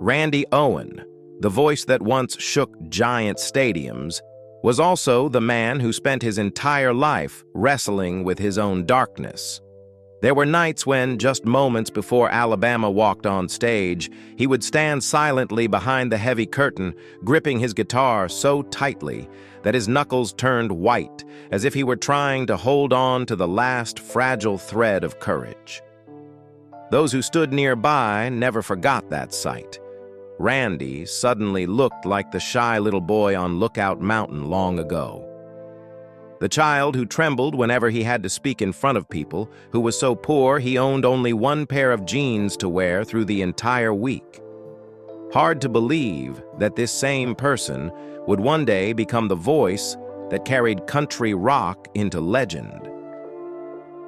Randy Owen, the voice that once shook giant stadiums, was also the man who spent his entire life wrestling with his own darkness. There were nights when, just moments before Alabama walked on stage, he would stand silently behind the heavy curtain, gripping his guitar so tightly that his knuckles turned white, as if he were trying to hold on to the last fragile thread of courage. Those who stood nearby never forgot that sight. Randy suddenly looked like the shy little boy on Lookout Mountain long ago. The child who trembled whenever he had to speak in front of people, who was so poor he owned only one pair of jeans to wear through the entire week. Hard to believe that this same person would one day become the voice that carried country rock into legend.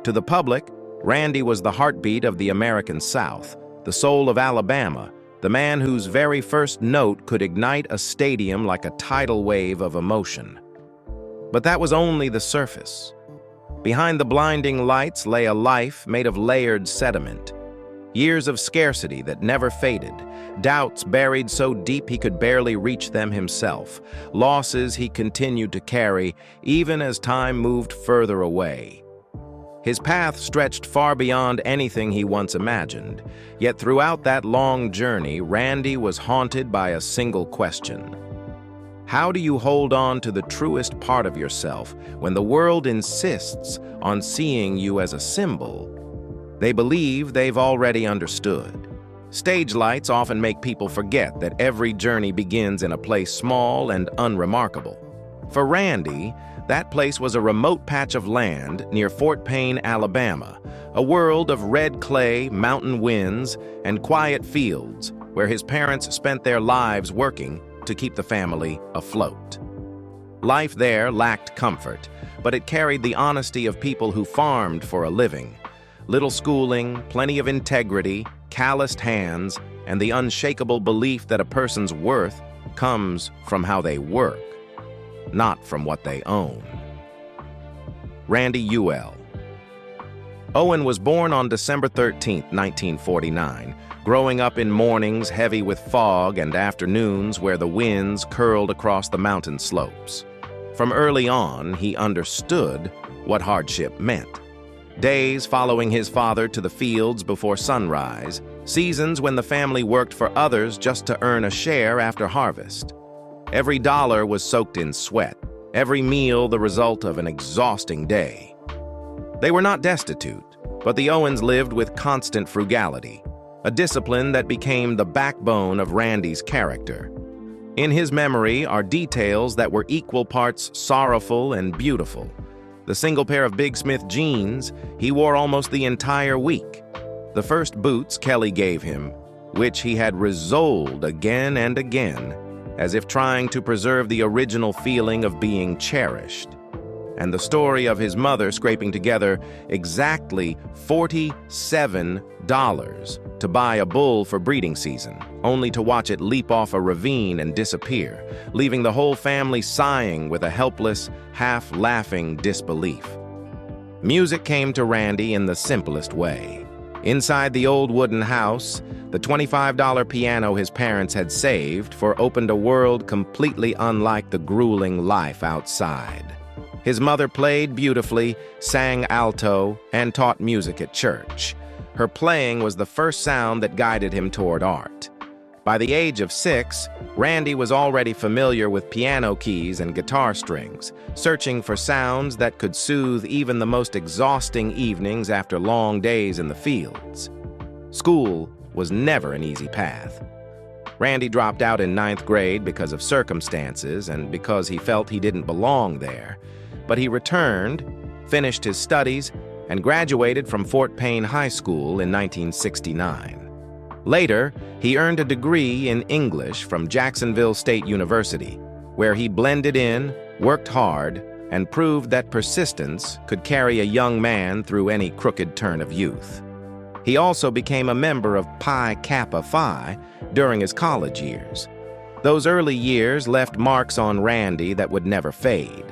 To the public, Randy was the heartbeat of the American South, the soul of Alabama, the man whose very first note could ignite a stadium like a tidal wave of emotion. But that was only the surface. Behind the blinding lights lay a life made of layered sediment. Years of scarcity that never faded, doubts buried so deep he could barely reach them himself, losses he continued to carry even as time moved further away. His path stretched far beyond anything he once imagined, yet throughout that long journey, Randy was haunted by a single question. How do you hold on to the truest part of yourself when the world insists on seeing you as a symbol they believe they've already understood? Stage lights often make people forget that every journey begins in a place small and unremarkable. For Randy, that place was a remote patch of land near Fort Payne, Alabama, a world of red clay, mountain winds, and quiet fields where his parents spent their lives working to keep the family afloat. Life there lacked comfort, but it carried the honesty of people who farmed for a living. Little schooling, plenty of integrity, calloused hands, and the unshakable belief that a person's worth comes from how they work, not from what they own. Randy Ewell. Owen was born on December 13, 1949, growing up in mornings heavy with fog and afternoons where the winds curled across the mountain slopes. From early on, he understood what hardship meant. Days following his father to the fields before sunrise, seasons when the family worked for others just to earn a share after harvest. Every dollar was soaked in sweat, every meal the result of an exhausting day. They were not destitute, but the Owens lived with constant frugality, a discipline that became the backbone of Randy's character. In his memory are details that were equal parts sorrowful and beautiful. The single pair of Big Smith jeans he wore almost the entire week. The first boots Kelly gave him, which he had resoled again and again, as if trying to preserve the original feeling of being cherished. And the story of his mother scraping together exactly $47 to buy a bull for breeding season, only to watch it leap off a ravine and disappear, leaving the whole family sighing with a helpless, half-laughing disbelief. Music came to Randy in the simplest way. Inside the old wooden house, the $25 piano his parents had saved for opened a world completely unlike the grueling life outside. His mother played beautifully, sang alto, and taught music at church. Her playing was the first sound that guided him toward art. By the age of 6, Randy was already familiar with piano keys and guitar strings, searching for sounds that could soothe even the most exhausting evenings after long days in the fields. School was never an easy path. Randy dropped out in 9th grade because of circumstances and because he felt he didn't belong there. But he returned, finished his studies, and graduated from Fort Payne High School in 1969. Later, he earned a degree in English from Jacksonville State University, where he blended in, worked hard, and proved that persistence could carry a young man through any crooked turn of youth. He also became a member of Pi Kappa Phi during his college years. Those early years left marks on Randy that would never fade.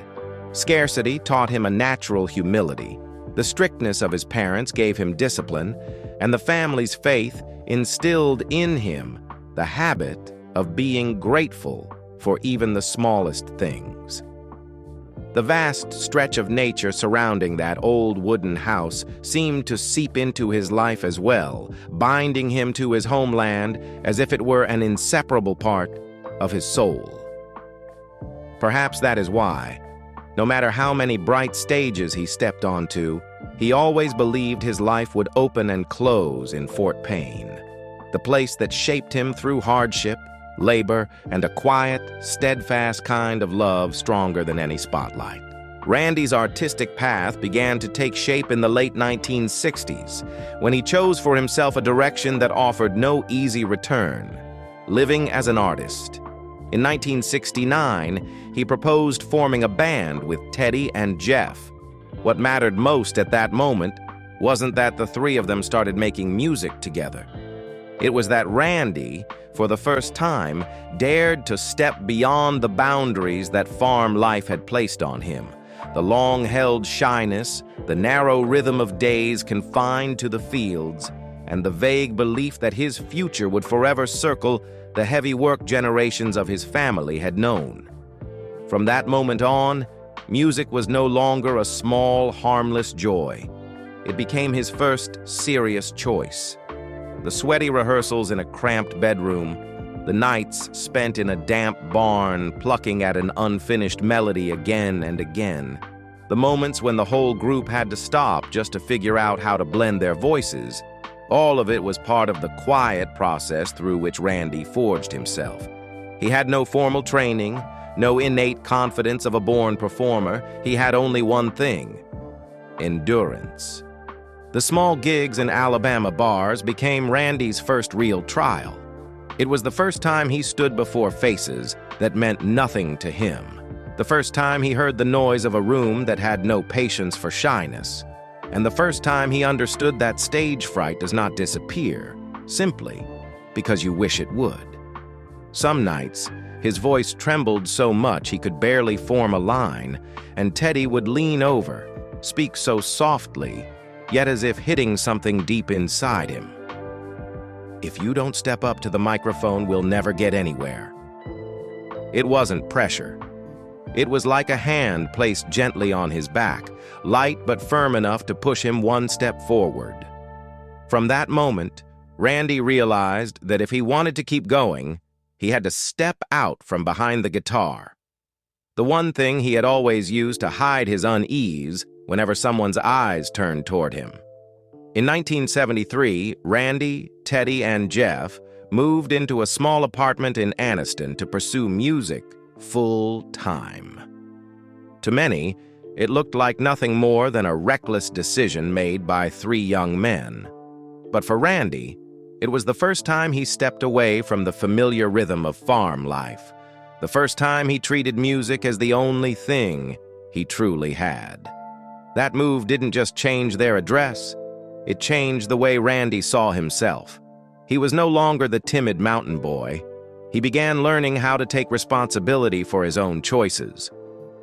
Scarcity taught him a natural humility. The strictness of his parents gave him discipline, and the family's faith instilled in him the habit of being grateful for even the smallest things. The vast stretch of nature surrounding that old wooden house seemed to seep into his life as well, binding him to his homeland as if it were an inseparable part of his soul. Perhaps that is why, no matter how many bright stages he stepped onto, he always believed his life would open and close in Fort Payne, the place that shaped him through hardship, labor, and a quiet, steadfast kind of love stronger than any spotlight. Randy's artistic path began to take shape in the late 1960s, when he chose for himself a direction that offered no easy return: living as an artist. In 1969, he proposed forming a band with Teddy and Jeff. What mattered most at that moment wasn't that the three of them started making music together. It was that Randy, for the first time, dared to step beyond the boundaries that farm life had placed on him. The long-held shyness, the narrow rhythm of days confined to the fields, and the vague belief that his future would forever circle the heavy work generations of his family had known. From that moment on, music was no longer a small, harmless joy. It became his first serious choice. The sweaty rehearsals in a cramped bedroom, the nights spent in a damp barn plucking at an unfinished melody again and again, the moments when the whole group had to stop just to figure out how to blend their voices, all of it was part of the quiet process through which Randy forged himself. He had no formal training, no innate confidence of a born performer. He had only one thing: endurance. The small gigs in Alabama bars became Randy's first real trial. It was the first time he stood before faces that meant nothing to him. The first time he heard the noise of a room that had no patience for shyness. And the first time he understood that stage fright does not disappear, simply because you wish it would. Some nights, his voice trembled so much he could barely form a line, and Teddy would lean over, speak so softly, yet as if hitting something deep inside him. "If you don't step up to the microphone, we'll never get anywhere." It wasn't pressure. It was like a hand placed gently on his back, light but firm enough to push him one step forward. From that moment, Randy realized that if he wanted to keep going, he had to step out from behind the guitar. The one thing he had always used to hide his unease whenever someone's eyes turned toward him. In 1973, Randy, Teddy, and Jeff moved into a small apartment in Anniston to pursue music full-time. To many, it looked like nothing more than a reckless decision made by three young men. But for Randy, it was the first time he stepped away from the familiar rhythm of farm life, the first time he treated music as the only thing he truly had. That move didn't just change their address, it changed the way Randy saw himself. He was no longer the timid mountain boy. He began learning how to take responsibility for his own choices.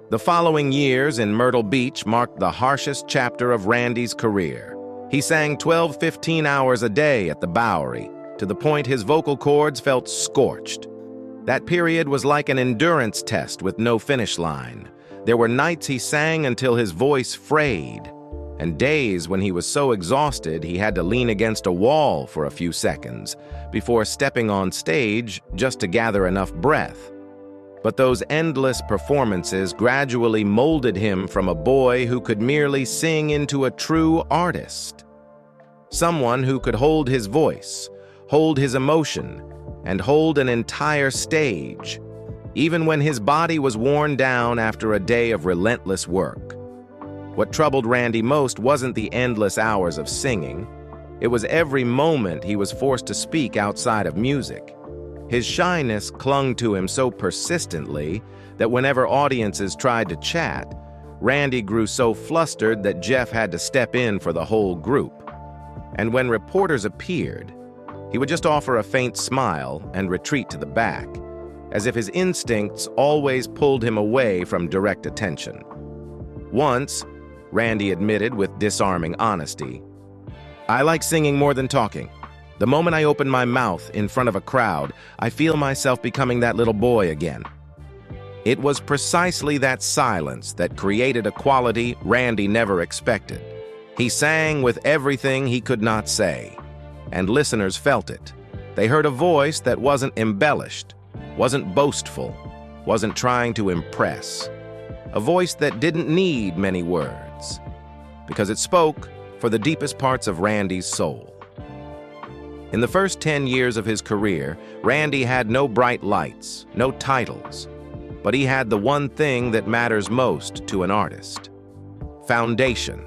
The following years in Myrtle Beach marked the harshest chapter of Randy's career. He sang 12-15 hours a day at the Bowery, to the point his vocal cords felt scorched. That period was like an endurance test with no finish line. There were nights he sang until his voice frayed, and days when he was so exhausted he had to lean against a wall for a few seconds before stepping on stage just to gather enough breath. But those endless performances gradually molded him from a boy who could merely sing into a true artist. Someone who could hold his voice, hold his emotion, and hold an entire stage, even when his body was worn down after a day of relentless work. What troubled Randy most wasn't the endless hours of singing. It was every moment he was forced to speak outside of music. His shyness clung to him so persistently that whenever audiences tried to chat, Randy grew so flustered that Jeff had to step in for the whole group. And when reporters appeared, he would just offer a faint smile and retreat to the back, as if his instincts always pulled him away from direct attention. Once, Randy admitted with disarming honesty, "I like singing more than talking. The moment I open my mouth in front of a crowd, I feel myself becoming that little boy again. It was precisely that silence that created a quality Randy never expected. He sang with everything he could not say, and listeners felt it. They heard a voice that wasn't embellished, wasn't boastful, wasn't trying to impress. A voice that didn't need many words, because it spoke for the deepest parts of Randy's soul. In the first 10 years of his career, Randy had no bright lights, no titles, but he had the one thing that matters most to an artist: foundation.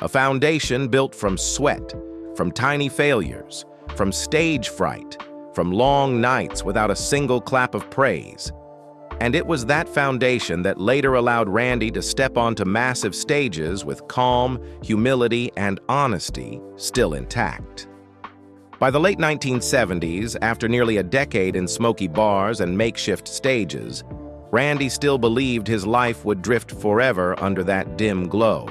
A foundation built from sweat, from tiny failures, from stage fright, from long nights without a single clap of praise. And it was that foundation that later allowed Randy to step onto massive stages with calm, humility, and honesty still intact. By the late 1970s, after nearly a decade in smoky bars and makeshift stages, Randy still believed his life would drift forever under that dim glow.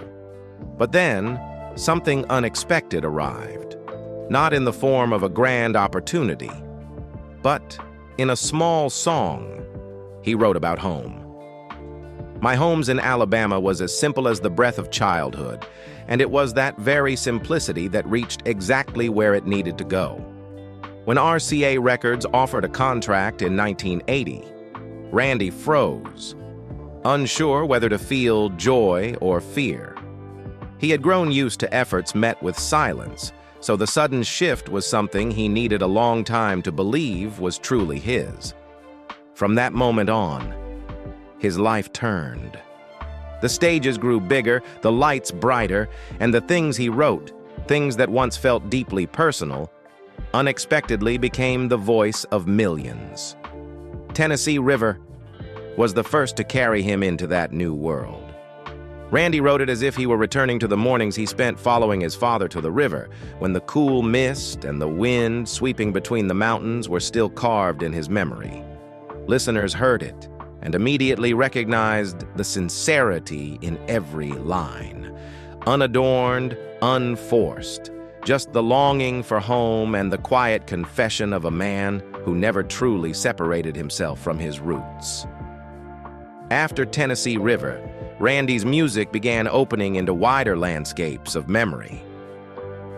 But then, something unexpected arrived, not in the form of a grand opportunity, but in a small song he wrote about home. My home's in Alabama was as simple as the breath of childhood, and it was that very simplicity that reached exactly where it needed to go. When RCA Records offered a contract in 1980, Randy froze, unsure whether to feel joy or fear. He had grown used to efforts met with silence, so the sudden shift was something he needed a long time to believe was truly his. From that moment on, his life turned. The stages grew bigger, the lights brighter, and the things he wrote, things that once felt deeply personal, unexpectedly became the voice of millions. Tennessee River was the first to carry him into that new world. Randy wrote it as if he were returning to the mornings he spent following his father to the river, when the cool mist and the wind sweeping between the mountains were still carved in his memory. Listeners heard it and immediately recognized the sincerity in every line. Unadorned, unforced, just the longing for home and the quiet confession of a man who never truly separated himself from his roots. After Tennessee River, Randy's music began opening into wider landscapes of memory.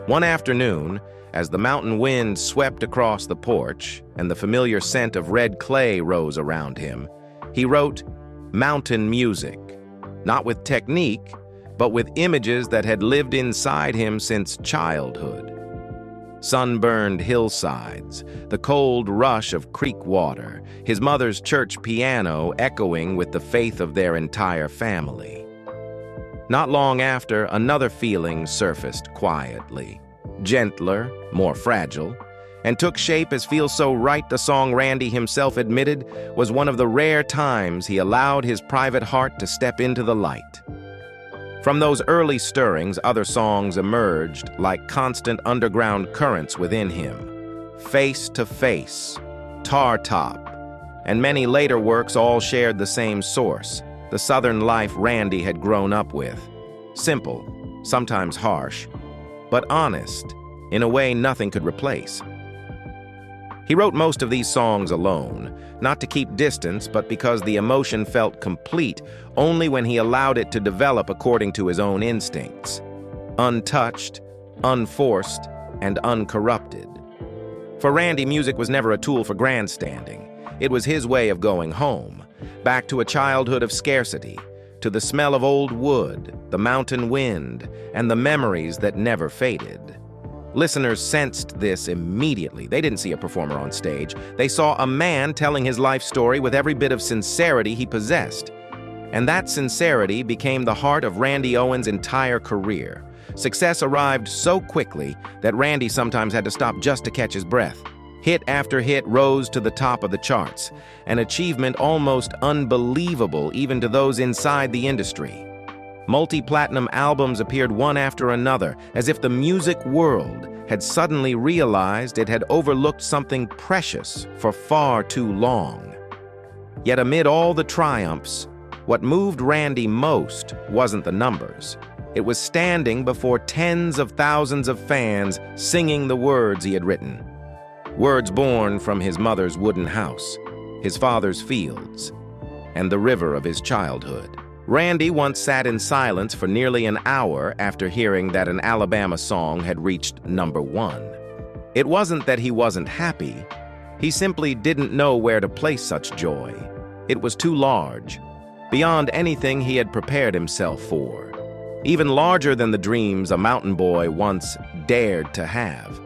One afternoon, as the mountain wind swept across the porch and the familiar scent of red clay rose around him, he wrote mountain music, not with technique, but with images that had lived inside him since childhood. Sunburned hillsides, the cold rush of creek water, his mother's church piano echoing with the faith of their entire family. Not long after, another feeling surfaced quietly, gentler, more fragile, and took shape as Feel So Right, the song Randy himself admitted was one of the rare times he allowed his private heart to step into the light. From those early stirrings, other songs emerged like constant underground currents within him. Face to Face, Tar Top, and many later works all shared the same source, the Southern life Randy had grown up with. Simple, sometimes harsh, but honest, in a way nothing could replace. He wrote most of these songs alone, not to keep distance, but because the emotion felt complete only when he allowed it to develop according to his own instincts. Untouched, unforced, and uncorrupted. For Randy, music was never a tool for grandstanding. It was his way of going home, back to a childhood of scarcity, to the smell of old wood, the mountain wind, and the memories that never faded. Listeners sensed this immediately. They didn't see a performer on stage. They saw a man telling his life story with every bit of sincerity he possessed. And that sincerity became the heart of Randy Owen's entire career. Success arrived so quickly that Randy sometimes had to stop just to catch his breath. Hit after hit rose to the top of the charts, an achievement almost unbelievable even to those inside the industry. Multi-platinum albums appeared one after another, as if the music world had suddenly realized it had overlooked something precious for far too long. Yet amid all the triumphs, what moved Randy most wasn't the numbers. It was standing before tens of thousands of fans singing the words he had written. Words born from his mother's wooden house, his father's fields, and the river of his childhood. Randy once sat in silence for nearly an hour after hearing that an Alabama song had reached #1. It wasn't that he wasn't happy. He simply didn't know where to place such joy. It was too large, beyond anything he had prepared himself for. Even larger than the dreams a mountain boy once dared to have.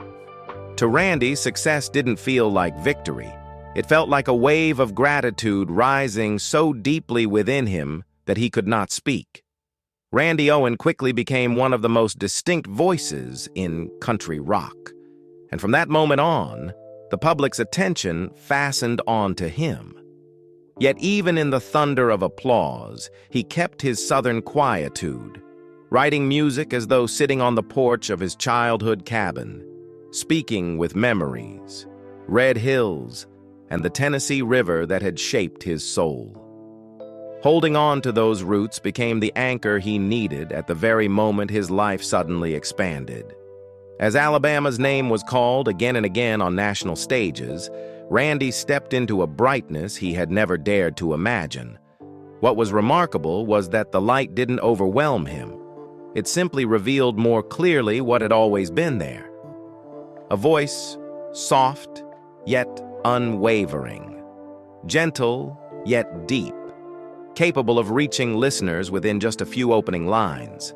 To Randy, success didn't feel like victory. It felt like a wave of gratitude rising so deeply within him that he could not speak. Randy Owen quickly became one of the most distinct voices in country rock. And from that moment on, the public's attention fastened onto him. Yet even in the thunder of applause, he kept his southern quietude, writing music as though sitting on the porch of his childhood cabin, speaking with memories, red hills, and the Tennessee River that had shaped his soul. Holding on to those roots became the anchor he needed at the very moment his life suddenly expanded. As Alabama's name was called again and again on national stages, Randy stepped into a brightness he had never dared to imagine. What was remarkable was that the light didn't overwhelm him. It simply revealed more clearly what had always been there. A voice, soft, yet unwavering. Gentle, yet deep. Capable of reaching listeners within just a few opening lines.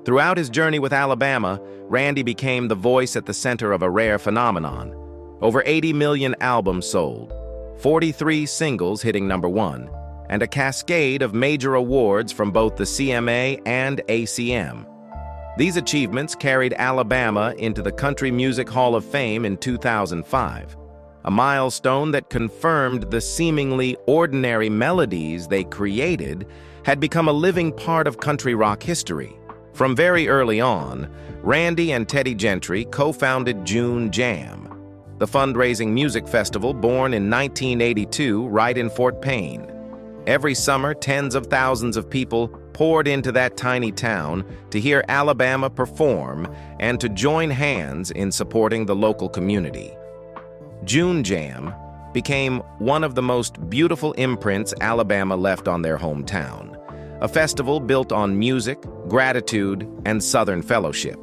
Throughout his journey with Alabama, Randy became the voice at the center of a rare phenomenon. Over 80 million albums sold, 43 singles hitting #1, and a cascade of major awards from both the CMA and ACM. These achievements carried Alabama into the Country Music Hall of Fame in 2005. A milestone that confirmed the seemingly ordinary melodies they created had become a living part of country rock history. From very early on, Randy and Teddy Gentry co-founded June Jam, the fundraising music festival born in 1982 right in Fort Payne. Every summer, tens of thousands of people poured into that tiny town to hear Alabama perform and to join hands in supporting the local community. June Jam became one of the most beautiful imprints Alabama left on their hometown, a festival built on music, gratitude, and Southern fellowship.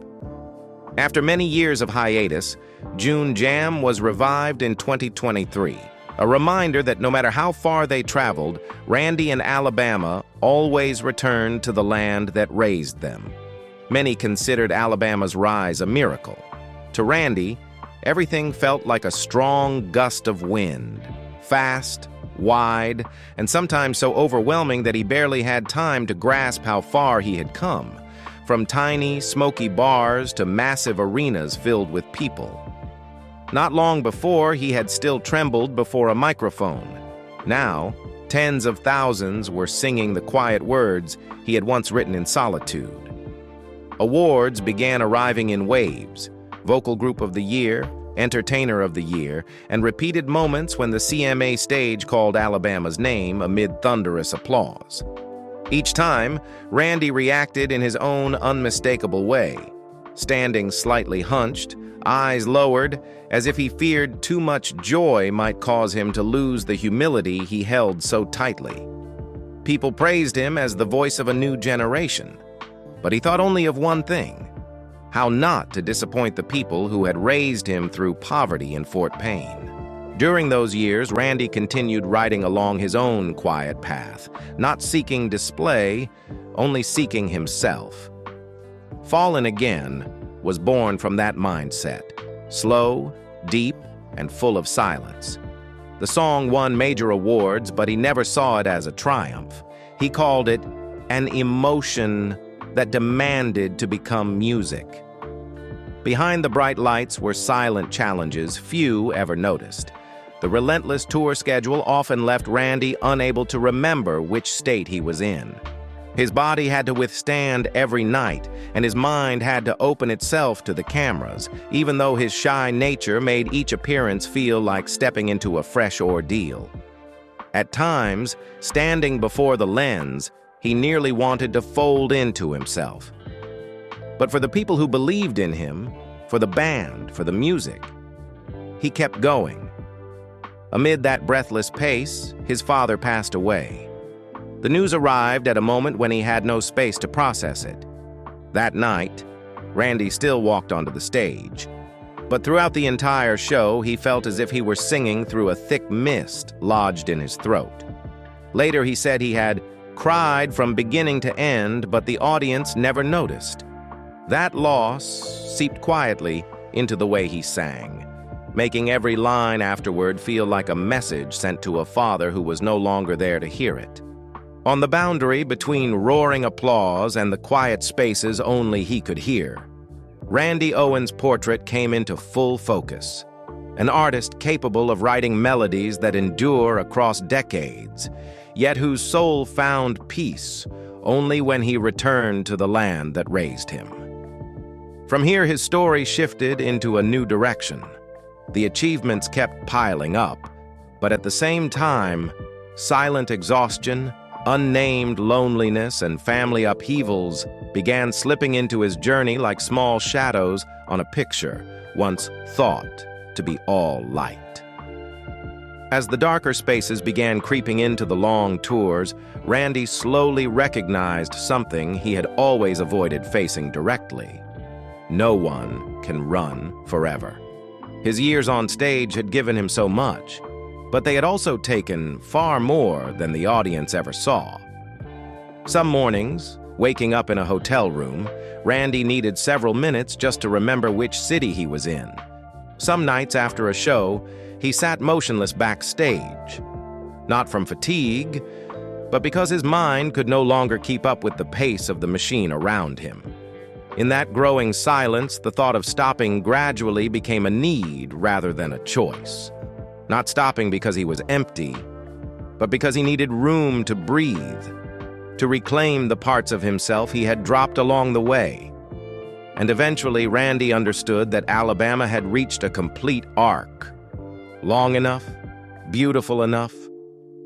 After many years of hiatus, June Jam was revived in 2023, a reminder that no matter how far they traveled, Randy and Alabama always returned to the land that raised them. Many considered Alabama's rise a miracle. To Randy, everything felt like a strong gust of wind, fast, wide, and sometimes so overwhelming that he barely had time to grasp how far he had come, from tiny, smoky bars to massive arenas filled with people. Not long before, he had still trembled before a microphone. Now, tens of thousands were singing the quiet words he had once written in solitude. Awards began arriving in waves: Vocal Group of the Year, Entertainer of the Year, and repeated moments when the CMA stage called Alabama's name amid thunderous applause. Each time, Randy reacted in his own unmistakable way, standing slightly hunched, eyes lowered, as if he feared too much joy might cause him to lose the humility he held so tightly. People praised him as the voice of a new generation, but he thought only of one thing: how not to disappoint the people who had raised him through poverty in Fort Payne. During those years, Randy continued riding along his own quiet path, not seeking display, only seeking himself. Fallen Again was born from that mindset, slow, deep, and full of silence. The song won major awards, but he never saw it as a triumph. He called it an emotion that demanded to become music. Behind the bright lights were silent challenges few ever noticed. The relentless tour schedule often left Randy unable to remember which state he was in. His body had to withstand every night, and his mind had to open itself to the cameras, even though his shy nature made each appearance feel like stepping into a fresh ordeal. At times, standing before the lens, he nearly wanted to fold into himself. But for the people who believed in him, for the band, for the music, he kept going. Amid that breathless pace, his father passed away. The news arrived at a moment when he had no space to process it. That night, Randy still walked onto the stage. But throughout the entire show, he felt as if he were singing through a thick mist lodged in his throat. Later, he said he had cried from beginning to end, but the audience never noticed. That loss seeped quietly into the way he sang, making every line afterward feel like a message sent to a father who was no longer there to hear it. On the boundary between roaring applause and the quiet spaces only he could hear, Randy Owen's portrait came into full focus. An artist capable of writing melodies that endure across decades, yet whose soul found peace only when he returned to the land that raised him. From here, his story shifted into a new direction. The achievements kept piling up, but at the same time, silent exhaustion, unnamed loneliness, and family upheavals began slipping into his journey like small shadows on a picture once thought to be all light. As the darker spaces began creeping into the long tours, Randy slowly recognized something he had always avoided facing directly. No one can run forever. His years on stage had given him so much, but they had also taken far more than the audience ever saw. Some mornings, waking up in a hotel room, Randy needed several minutes just to remember which city he was in. Some nights after a show, he sat motionless backstage, not from fatigue, but because his mind could no longer keep up with the pace of the machine around him. In that growing silence, the thought of stopping gradually became a need rather than a choice. Not stopping because he was empty, but because he needed room to breathe, to reclaim the parts of himself he had dropped along the way. And eventually, Randy understood that Alabama had reached a complete arc. Long enough, beautiful enough,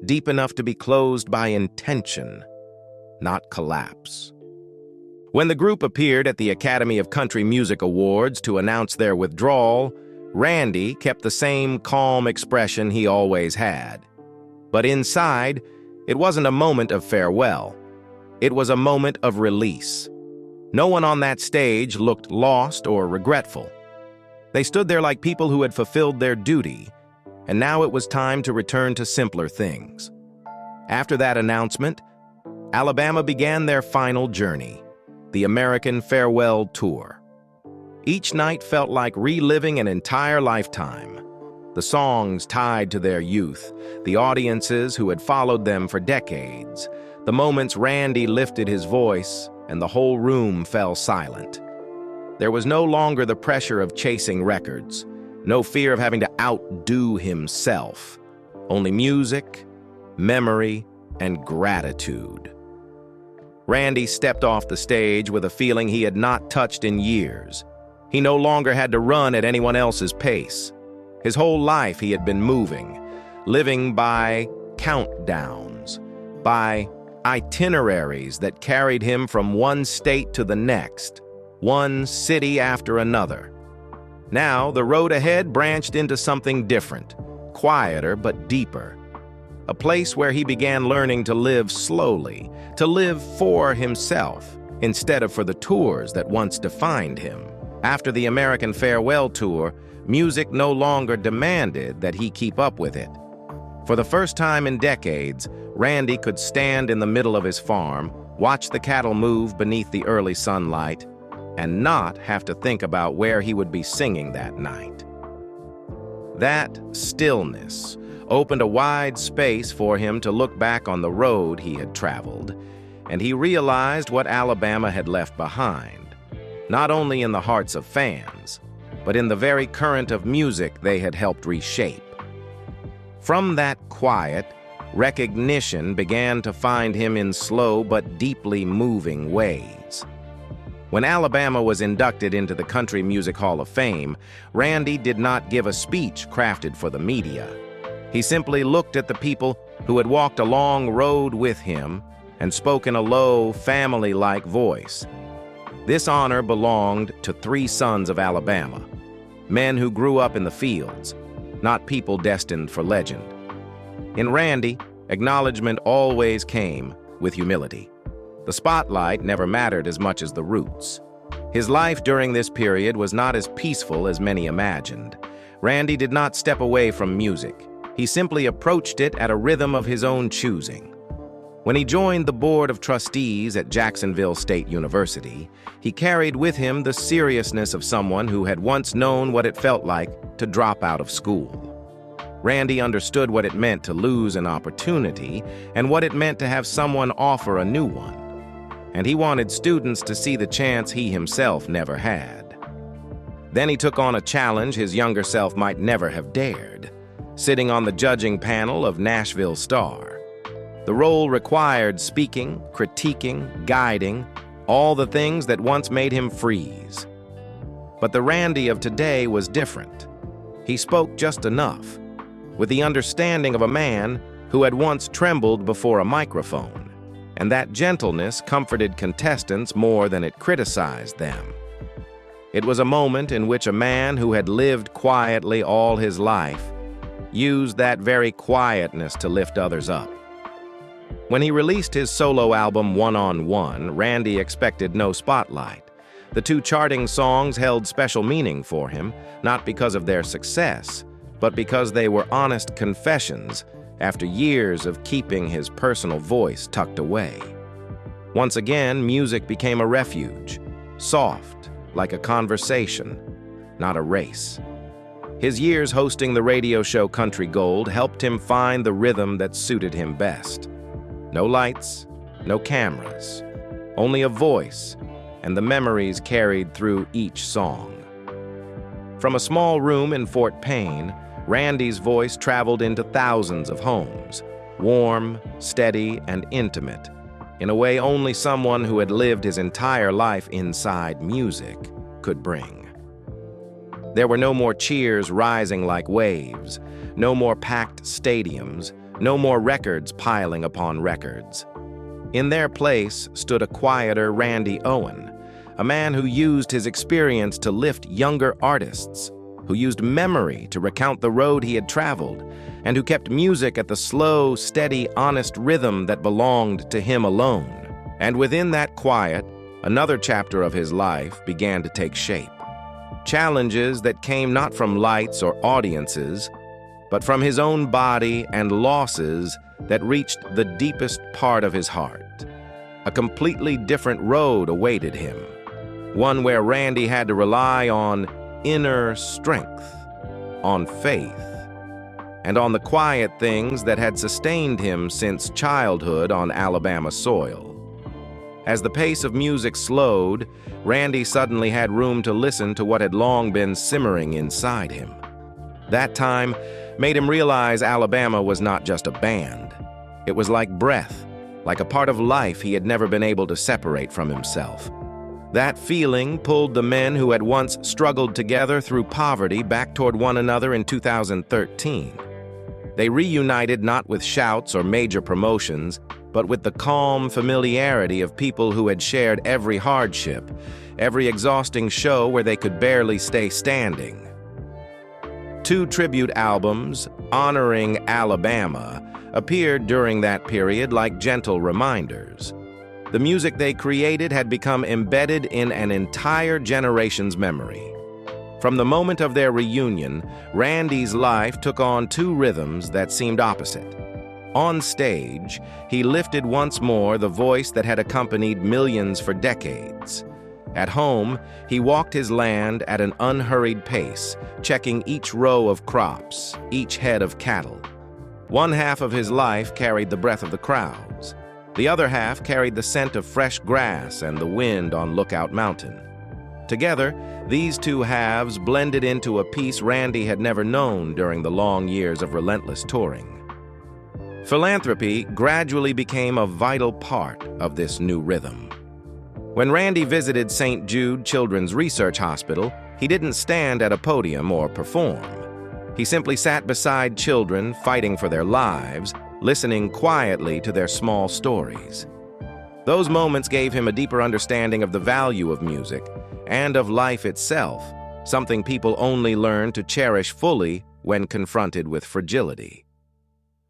deep enough to be closed by intention, not collapse. When the group appeared at the Academy of Country Music Awards to announce their withdrawal, Randy kept the same calm expression he always had. But inside, it wasn't a moment of farewell. It was a moment of release. No one on that stage looked lost or regretful. They stood there like people who had fulfilled their duty, and now it was time to return to simpler things. After that announcement, Alabama began their final journey, the American Farewell Tour. Each night felt like reliving an entire lifetime. The songs tied to their youth, the audiences who had followed them for decades, the moments Randy lifted his voice and the whole room fell silent. There was no longer the pressure of chasing records, no fear of having to outdo himself, only music, memory, and gratitude. Randy stepped off the stage with a feeling he had not touched in years. He no longer had to run at anyone else's pace. His whole life he had been moving, living by countdowns, by itineraries that carried him from one state to the next, one city after another. Now, the road ahead branched into something different, quieter but deeper. A place where he began learning to live slowly, to live for himself, instead of for the tours that once defined him. After the American Farewell Tour, music no longer demanded that he keep up with it. For the first time in decades, Randy could stand in the middle of his farm, watch the cattle move beneath the early sunlight, and not have to think about where he would be singing that night. That stillness opened a wide space for him to look back on the road he had traveled, and he realized what Alabama had left behind. Not only in the hearts of fans, but in the very current of music they had helped reshape. From that quiet, recognition began to find him in slow but deeply moving ways. When Alabama was inducted into the Country Music Hall of Fame, Randy did not give a speech crafted for the media. He simply looked at the people who had walked a long road with him and spoke in a low, family-like voice. This honor belonged to three sons of Alabama, men who grew up in the fields, not people destined for legend. In Randy, acknowledgement always came with humility. The spotlight never mattered as much as the roots. His life during this period was not as peaceful as many imagined. Randy did not step away from music. He simply approached it at a rhythm of his own choosing. When he joined the board of trustees at Jacksonville State University, he carried with him the seriousness of someone who had once known what it felt like to drop out of school. Randy understood what it meant to lose an opportunity and what it meant to have someone offer a new one. And he wanted students to see the chance he himself never had. Then he took on a challenge his younger self might never have dared, sitting on the judging panel of Nashville Star. The role required speaking, critiquing, guiding, all the things that once made him freeze. But the Randy of today was different. He spoke just enough, with the understanding of a man who had once trembled before a microphone, and that gentleness comforted contestants more than it criticized them. It was a moment in which a man who had lived quietly all his life used that very quietness to lift others up. When he released his solo album One on One, Randy expected no spotlight. The two charting songs held special meaning for him, not because of their success, but because they were honest confessions after years of keeping his personal voice tucked away. Once again, music became a refuge, soft, like a conversation, not a race. His years hosting the radio show Country Gold helped him find the rhythm that suited him best. No lights, no cameras, only a voice and the memories carried through each song. From a small room in Fort Payne, Randy's voice traveled into thousands of homes, warm, steady, and intimate, in a way only someone who had lived his entire life inside music could bring. There were no more cheers rising like waves, no more packed stadiums, no more records piling upon records. In their place stood a quieter Randy Owen, a man who used his experience to lift younger artists, who used memory to recount the road he had traveled, and who kept music at the slow, steady, honest rhythm that belonged to him alone. And within that quiet, another chapter of his life began to take shape. Challenges that came not from lights or audiences, but from his own body and losses that reached the deepest part of his heart. A completely different road awaited him, one where Randy had to rely on inner strength, on faith, and on the quiet things that had sustained him since childhood on Alabama soil. As the pace of music slowed, Randy suddenly had room to listen to what had long been simmering inside him. That time made him realize Alabama was not just a band. It was like breath, like a part of life he had never been able to separate from himself. That feeling pulled the men who had once struggled together through poverty back toward one another in 2013. They reunited not with shouts or major promotions, but with the calm familiarity of people who had shared every hardship, every exhausting show where they could barely stay standing. Two tribute albums, honoring Alabama, appeared during that period like gentle reminders. The music they created had become embedded in an entire generation's memory. From the moment of their reunion, Randy's life took on two rhythms that seemed opposite. On stage, he lifted once more the voice that had accompanied millions for decades. At home, he walked his land at an unhurried pace, checking each row of crops, each head of cattle. One half of his life carried the breath of the crowds. The other half carried the scent of fresh grass and the wind on Lookout Mountain. Together, these two halves blended into a piece Randy had never known during the long years of relentless touring. Philanthropy gradually became a vital part of this new rhythm. When Randy visited St. Jude Children's Research Hospital, he didn't stand at a podium or perform. He simply sat beside children fighting for their lives, listening quietly to their small stories. Those moments gave him a deeper understanding of the value of music and of life itself, something people only learn to cherish fully when confronted with fragility.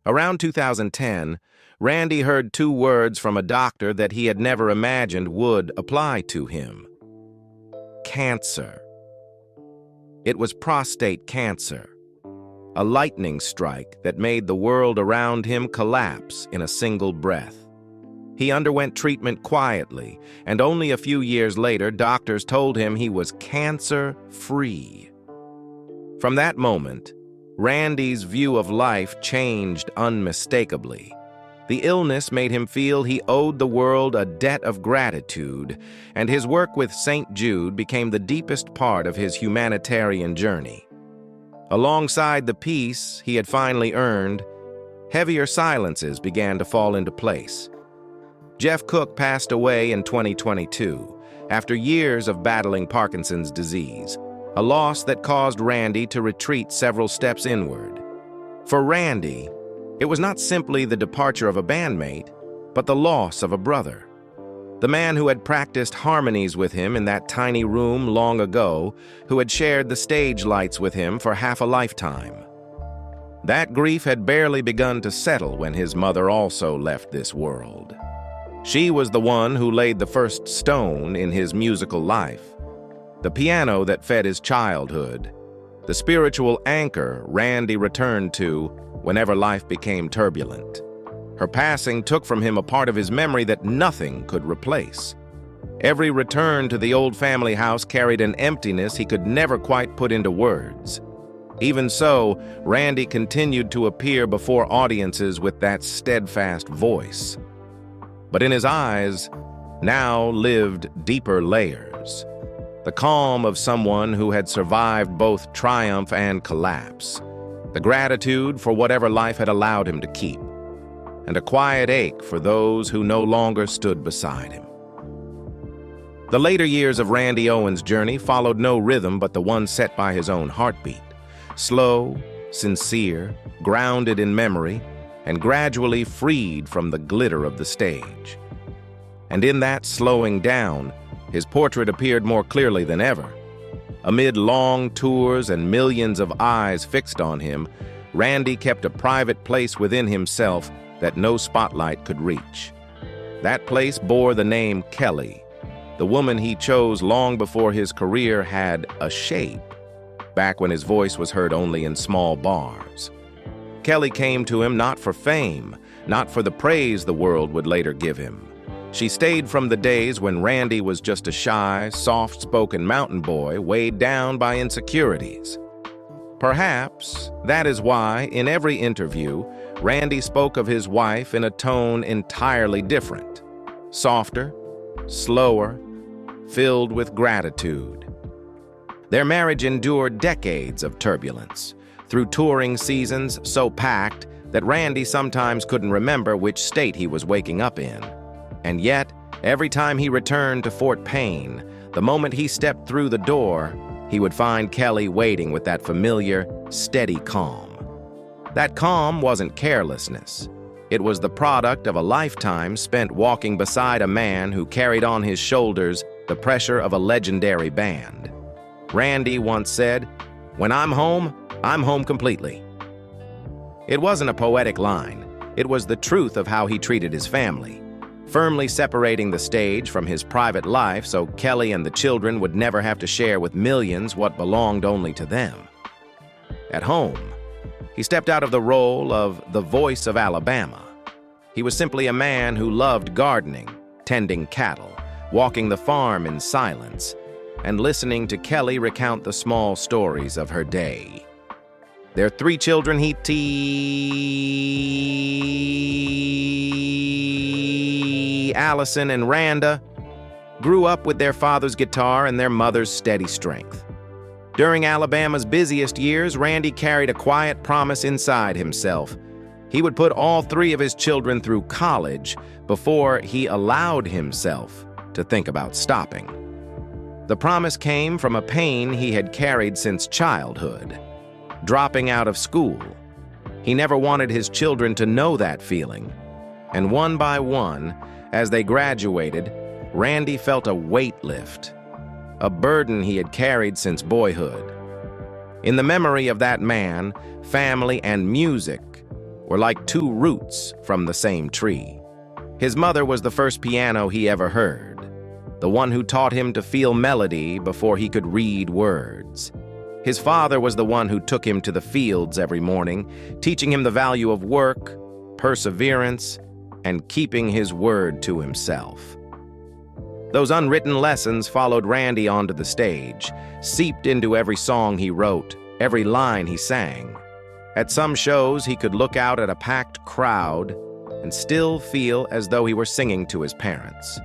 Around 2010, Randy heard two words from a doctor that he had never imagined would apply to him. Cancer. It was prostate cancer, a lightning strike that made the world around him collapse in a single breath. He underwent treatment quietly, and only a few years later, doctors told him he was cancer-free. From that moment, Randy's view of life changed unmistakably. The illness made him feel he owed the world a debt of gratitude, and his work with St. Jude became the deepest part of his humanitarian journey. Alongside the peace he had finally earned, heavier silences began to fall into place. Jeff Cook passed away in 2022 after years of battling Parkinson's disease, a loss that caused Randy to retreat several steps inward. For Randy, it was not simply the departure of a bandmate, but the loss of a brother. The man who had practiced harmonies with him in that tiny room long ago, who had shared the stage lights with him for half a lifetime. That grief had barely begun to settle when his mother also left this world. She was the one who laid the first stone in his musical life, the piano that fed his childhood, the spiritual anchor Randy returned to whenever life became turbulent. Her passing took from him a part of his memory that nothing could replace. Every return to the old family house carried an emptiness he could never quite put into words. Even so, Randy continued to appear before audiences with that steadfast voice. But in his eyes now lived deeper layers, the calm of someone who had survived both triumph and collapse, the gratitude for whatever life had allowed him to keep, and a quiet ache for those who no longer stood beside him. The later years of Randy Owen's journey followed no rhythm but the one set by his own heartbeat, slow, sincere, grounded in memory, and gradually freed from the glitter of the stage. And in that slowing down, his portrait appeared more clearly than ever. Amid long tours and millions of eyes fixed on him, Randy kept a private place within himself that no spotlight could reach. That place bore the name Kelly, the woman he chose long before his career had a shape, back when his voice was heard only in small bars. Kelly came to him not for fame, not for the praise the world would later give him. She stayed from the days when Randy was just a shy, soft-spoken mountain boy weighed down by insecurities. Perhaps that is why, in every interview, Randy spoke of his wife in a tone entirely different, softer, slower, filled with gratitude. Their marriage endured decades of turbulence, through touring seasons so packed that Randy sometimes couldn't remember which state he was waking up in. And yet, every time he returned to Fort Payne, the moment he stepped through the door, he would find Kelly waiting with that familiar, steady calm. That calm wasn't carelessness. It was the product of a lifetime spent walking beside a man who carried on his shoulders the pressure of a legendary band. Randy once said, "When I'm home completely." It wasn't a poetic line. It was the truth of how he treated his family, firmly separating the stage from his private life so Kelly and the children would never have to share with millions what belonged only to them. At home, he stepped out of the role of the voice of Alabama. He was simply a man who loved gardening, tending cattle, walking the farm in silence, and listening to Kelly recount the small stories of her day. Their 3 children, Allison and Randa, grew up with their father's guitar and their mother's steady strength. During Alabama's busiest years, Randy carried a quiet promise inside himself. He would put all 3 of his children through college before he allowed himself to think about stopping. The promise came from a pain he had carried since childhood, dropping out of school. He never wanted his children to know that feeling. And one by one, As they graduated, Randy felt a weight lift, a burden he had carried since boyhood. In the memory of that man, family and music were like two roots from the same tree. His mother was the first piano he ever heard, the one who taught him to feel melody before he could read words. His father was the one who took him to the fields every morning, teaching him the value of work, perseverance, and keeping his word to himself. Those unwritten lessons followed Randy onto the stage, seeped into every song he wrote, every line he sang. At some shows, he could look out at a packed crowd and still feel as though he were singing to his parents.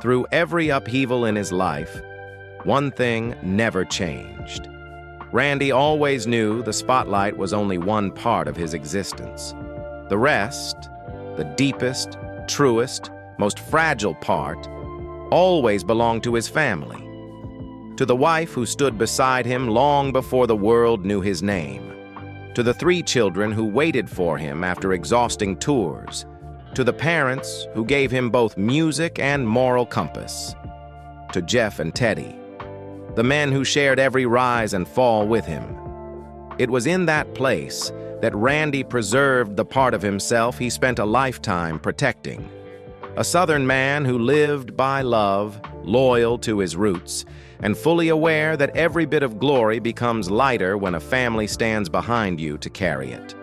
Through every upheaval in his life, one thing never changed. Randy always knew the spotlight was only one part of his existence. The rest, the deepest, truest, most fragile part, always belonged to his family, to the wife who stood beside him long before the world knew his name, to the 3 children who waited for him after exhausting tours, to the parents who gave him both music and moral compass, to Jeff and Teddy, the men who shared every rise and fall with him. It was in that place that Randy preserved the part of himself he spent a lifetime protecting. A Southern man who lived by love, loyal to his roots, and fully aware that every bit of glory becomes lighter when a family stands behind you to carry it.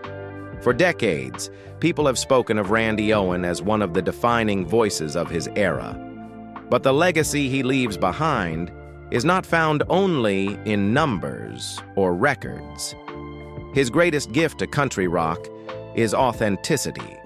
For decades, people have spoken of Randy Owen as one of the defining voices of his era. But the legacy he leaves behind is not found only in numbers or records. His greatest gift to country rock is authenticity,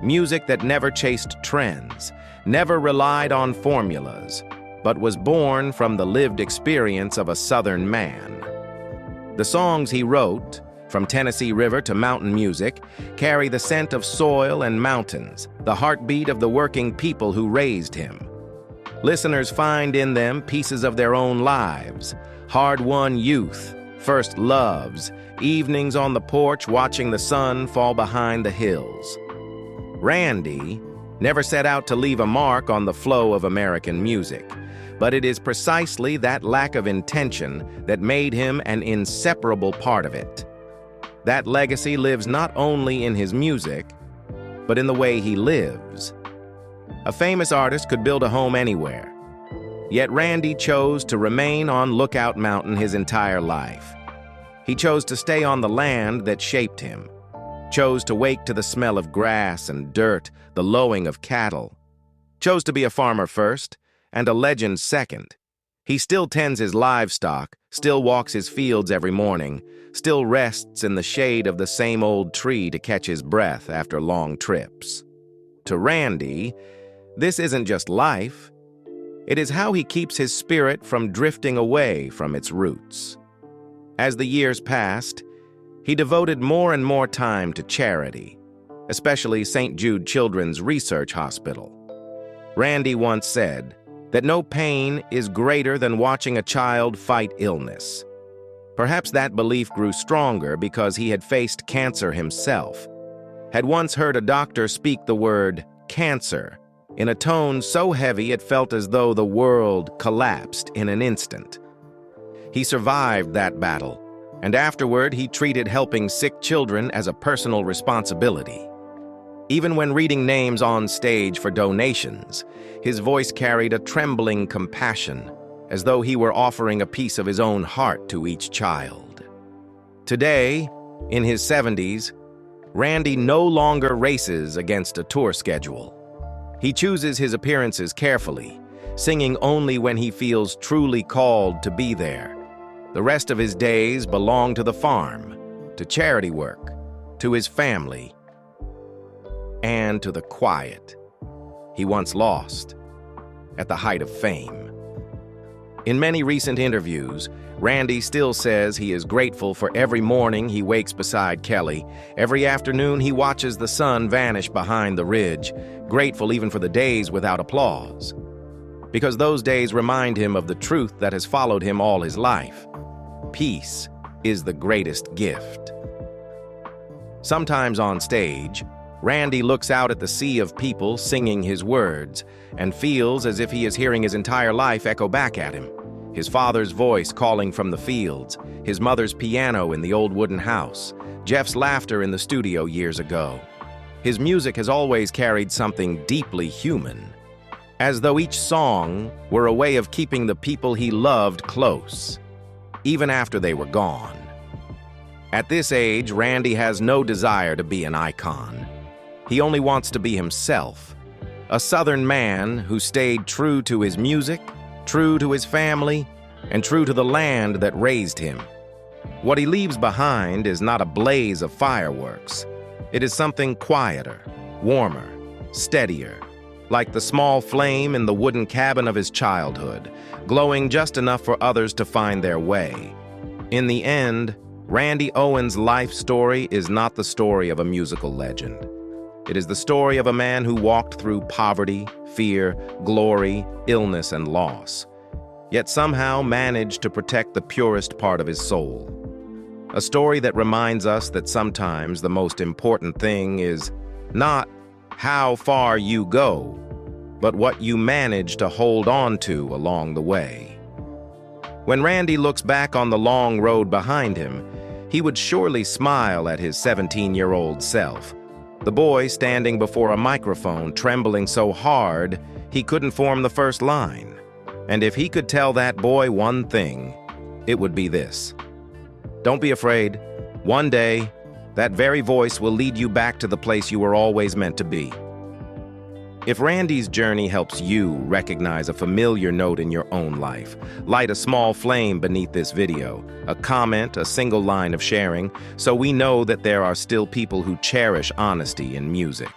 music that never chased trends, never relied on formulas, but was born from the lived experience of a Southern man. The songs he wrote, from Tennessee River to mountain music, carry the scent of soil and mountains, the heartbeat of the working people who raised him. Listeners find in them pieces of their own lives, hard-won youth, first loves, evenings on the porch watching the sun fall behind the hills. Randy never set out to leave a mark on the flow of American music, but it is precisely that lack of intention that made him an inseparable part of it. That legacy lives not only in his music, but in the way he lives. A famous artist could build a home anywhere, yet Randy chose to remain on Lookout Mountain his entire life. He chose to stay on the land that shaped him, chose to wake to the smell of grass and dirt, the lowing of cattle, chose to be a farmer first and a legend second. He still tends his livestock, still walks his fields every morning, still rests in the shade of the same old tree to catch his breath after long trips. To Randy, this isn't just life. It is how he keeps his spirit from drifting away from its roots. As the years passed, he devoted more and more time to charity, especially St. Jude Children's Research Hospital. Randy once said that no pain is greater than watching a child fight illness. Perhaps that belief grew stronger because he had faced cancer himself, had once heard a doctor speak the word cancer in a tone so heavy it felt as though the world collapsed in an instant. He survived that battle, and afterward he treated helping sick children as a personal responsibility. Even when reading names on stage for donations, his voice carried a trembling compassion, as though he were offering a piece of his own heart to each child. Today, in his 70s, Randy no longer races against a tour schedule. He chooses his appearances carefully, singing only when he feels truly called to be there. The rest of his days belong to the farm, to charity work, to his family, and to the quiet he once lost at the height of fame. In many recent interviews, Randy still says he is grateful for every morning he wakes beside Kelly, every afternoon he watches the sun vanish behind the ridge, grateful even for the days without applause. Because those days remind him of the truth that has followed him all his life. Peace is the greatest gift. Sometimes on stage, Randy looks out at the sea of people singing his words and feels as if he is hearing his entire life echo back at him. His father's voice calling from the fields, his mother's piano in the old wooden house, Jeff's laughter in the studio years ago. His music has always carried something deeply human, as though each song were a way of keeping the people he loved close, even after they were gone. At this age, Randy has no desire to be an icon. He only wants to be himself, a Southern man who stayed true to his music, true to his family, and true to the land that raised him. What he leaves behind is not a blaze of fireworks. It is something quieter, warmer, steadier, like the small flame in the wooden cabin of his childhood, glowing just enough for others to find their way. In the end, Randy Owen's life story is not the story of a musical legend. It is the story of a man who walked through poverty, fear, glory, illness, and loss, yet somehow managed to protect the purest part of his soul. A story that reminds us that sometimes the most important thing is not how far you go, but what you manage to hold on to along the way. When Randy looks back on the long road behind him, he would surely smile at his 17-year-old self, the boy standing before a microphone trembling so hard he couldn't form the first line. And if he could tell that boy one thing, it would be this: don't be afraid. One day, that very voice will lead you back to the place you were always meant to be. If Randy's journey helps you recognize a familiar note in your own life, light a small flame beneath this video, a comment, a single line of sharing, so we know that there are still people who cherish honesty in music.